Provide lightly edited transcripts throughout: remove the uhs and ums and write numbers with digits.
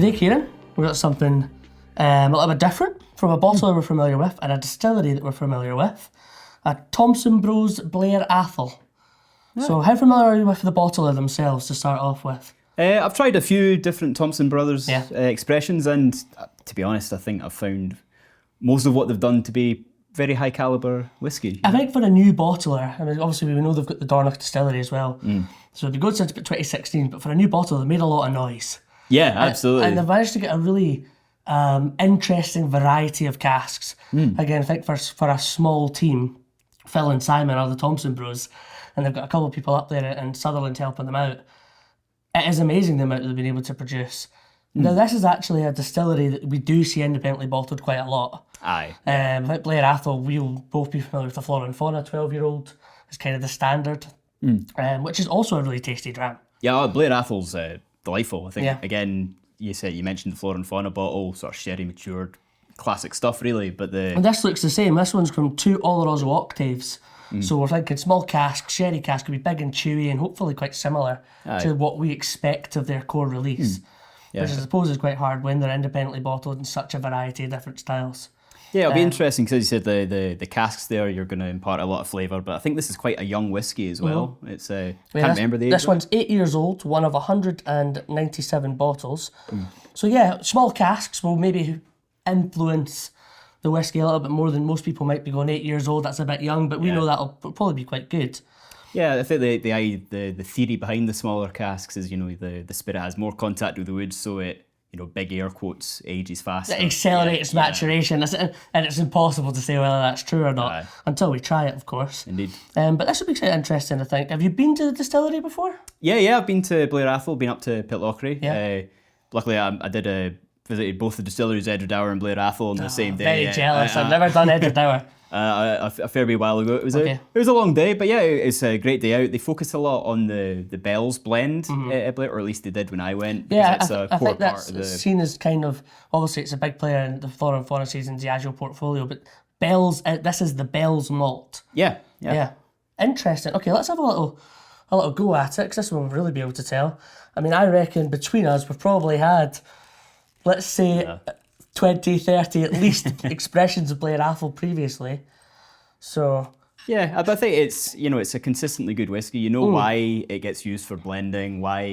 Today, Kieran, we've got something a little bit different from a bottler we're familiar with and a distillery that we're familiar with. A Thompson Bros Blair Athol. Yeah. So how familiar are you with the bottler themselves to start off with? I've tried a few different Thompson Brothers expressions, and to be honest, I think I've found most of what they've done to be very high calibre whiskey. I think for a new bottler, I mean, obviously we know they've got the Dornoch distillery as well, so they've been going since about 2016, but for a new bottler, they've made a lot of noise. Yeah, absolutely. And they've managed to get a really interesting variety of casks. Again, I think for a small team, Phil and Simon are the Thompson Bros, and they've got a couple of people up there in Sutherland helping them out. It is amazing the amount they've been able to produce. Now, this is actually a distillery that we do see independently bottled quite a lot. Aye. I think Blair Athol, we'll both be familiar with the Flora Fauna 12-year-old. It's kind of the standard, which is also a really tasty dram. Yeah, Blair Athol's delightful. I think, again, you mentioned the Flora Fauna bottle, sort of sherry matured, classic stuff really, but And this looks the same. This one's from 2 Oloroso octaves. So we're thinking small cask, sherry cask, could be big and chewy and hopefully quite similar to what we expect of their core release. Which I suppose is quite hard when they're independently bottled in such a variety of different styles. Yeah, it'll be interesting because you said the casks there, you're going to impart a lot of flavour, but I think this is quite a young whiskey as well. It's can't remember the age. This one's 8 years old, one of 197 bottles. So yeah, small casks will maybe influence the whiskey a little bit more than most people might be going. 8 years old, that's a bit young, but we know that'll probably be quite good. Yeah, I think the theory behind the smaller casks is, the spirit has more contact with the wood, so it, big air quotes, ages faster. It accelerates maturation, and it's impossible to say whether that's true or not until we try it, of course. Indeed. But this will be quite interesting, I think. Have you been to the distillery before? Yeah, I've been to Blair Athol, been up to Pitlochry. Yeah. Luckily, I visited both the distilleries, Edward and Blair Athol, on the same day. Very jealous. I've never done Edward. A fair wee while ago. It was a long day, but yeah, it's a great day out. They focus a lot on the Bell's blend at Blair, or at least they did when I went. Yeah, it's I think that's seen as kind of, obviously it's a big player in the Flora Fauna season Diageo portfolio, but Bell's, this is the Bell's malt. Yeah. Interesting. Okay, let's have a little go at it, because this one we'll really be able to tell. I mean, I reckon between us we've probably had, let's say, 20, 30 at least expressions of Blair Athol previously. So yeah, but I think it's a consistently good whiskey. You know why it gets used for blending, why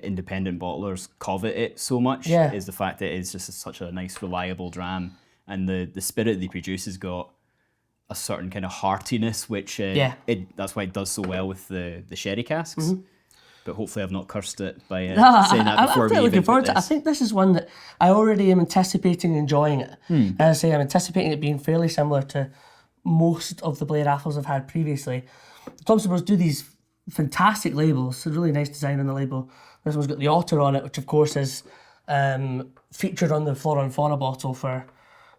independent bottlers covet it so much, is the fact that it's just such a nice, reliable dram, and the spirit they produce has got a certain kind of heartiness, which that's why it does so well with the sherry casks. But hopefully I've not cursed it by saying that before. I'm really looking forward to it. I think this is one that I already am anticipating enjoying it. As I say, I'm anticipating it being fairly similar to most of the Blair Athols I've had previously. The Thompson Bros do these fantastic labels. It's a really nice design on the label. This one's got the otter on it, which of course is featured on the Flora and Fauna bottle for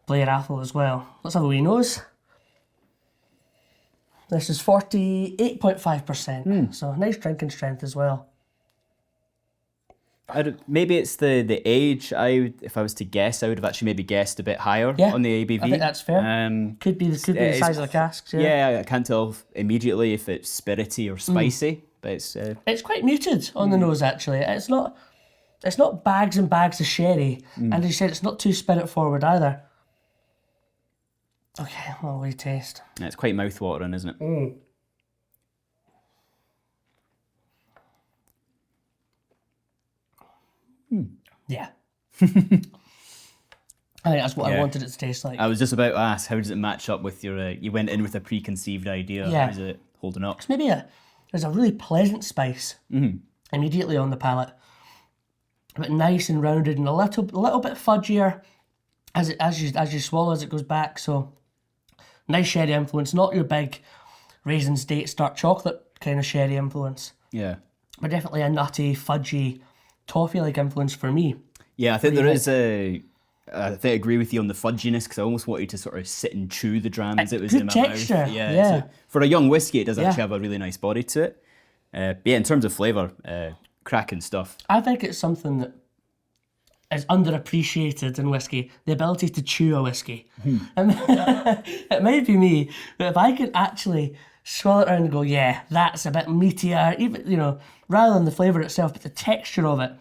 Blair Athol as well. Let's have a wee nose. This is 48.5%, so nice drinking strength as well. Maybe it's the age. If I was to guess, I would have actually maybe guessed a bit higher on the ABV. I think that's fair. Could be the size of the casks. Yeah, I can't tell immediately if it's spirity or spicy, but it's quite muted on the nose actually. It's not bags and bags of sherry, and as you said, it's not too spirit forward either. Okay, well, we taste. Yeah, it's quite mouth-watering, isn't it? Yeah. I think that's what I wanted it to taste like. I was just about to ask, how does it match up with your... you went in with a preconceived idea. Yeah. How is it holding up? It's maybe there's a really pleasant spice immediately on the palate. But nice and rounded and a little bit fudgier as you swallow as it goes back, so... Nice sherry influence, not your big raisins, dates, dark chocolate kind of sherry influence. Yeah. But definitely a nutty, fudgy, toffee-like influence for me. Yeah, I think there is I think I agree with you on the fudginess, because I almost wanted to sort of sit and chew the dram as it was in my texture. mouth. Yeah. So for a young whiskey, it does actually have a really nice body to it. But yeah, in terms of flavour, cracking stuff. I think it's something that is underappreciated in whiskey, the ability to chew a whiskey. And it might be me, but if I could actually swirl it around and go, yeah, that's a bit meatier, even, rather than the flavour itself, but the texture of it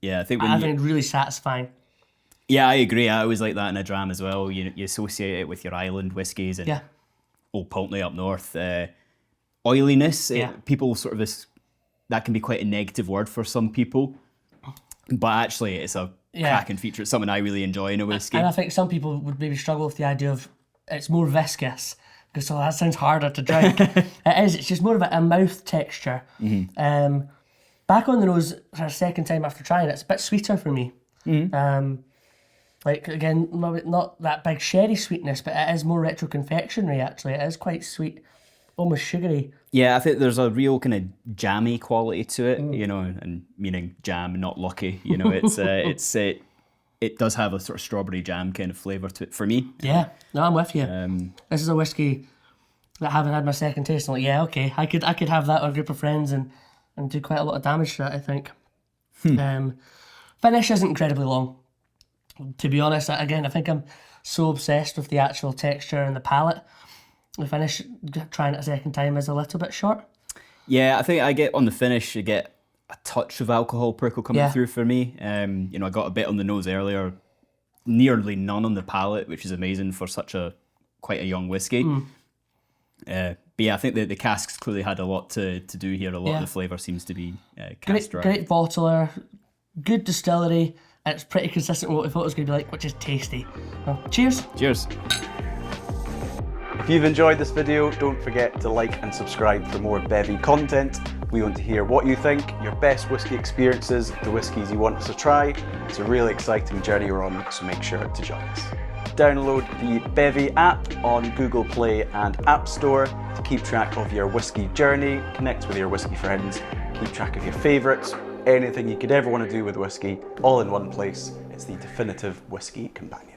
Yeah, I think I find it really satisfying. Yeah, I agree. I always like that in a dram as well. You associate it with your island whiskies and Old Pulteney up north. Oiliness, people sort of that can be quite a negative word for some people, but actually it's a cracking feature. It's something I really enjoy in a whiskey. And I think some people would maybe struggle with the idea of it's more viscous, because that sounds harder to drink. It is. It's just more of a mouth texture. Back on the nose for a second time after trying it, it's a bit sweeter for me. Like, again, not that big sherry sweetness, but it is more retro confectionery, actually. It is quite sweet, almost sugary. Yeah, I think there's a real kind of jammy quality to it, you know, and meaning jam, not lucky. You know, it does have a sort of strawberry jam kind of flavour to it for me. Yeah, no, I'm with you. This is a whiskey that I haven't had my second taste. I'm like, yeah, okay, I could have that with a group of friends and do quite a lot of damage to that, I think. Finish isn't incredibly long, to be honest. Again, I think I'm so obsessed with the actual texture and the palate. The finish, trying it a second time, is a little bit short. Yeah, I think I get on the finish, you get a touch of alcohol prickle coming through for me. You know, I got a bit on the nose earlier, nearly none on the palate, which is amazing for such quite a young whiskey. But yeah, I think the casks clearly had a lot to do here. A lot of the flavour seems to be cast dry. Great bottler, good distillery, and it's pretty consistent with what we thought it was going to be like, which is tasty. Well, cheers. Cheers. If you've enjoyed this video, don't forget to like and subscribe for more Bevvy content. We want to hear what you think, your best whiskey experiences, the whiskies you want us to try. It's a really exciting journey we're on, so make sure to join us. Download the Bevvy app on Google Play and App Store to keep track of your whiskey journey, connect with your whiskey friends, keep track of your favourites, anything you could ever want to do with whiskey, all in one place. It's the definitive whiskey companion.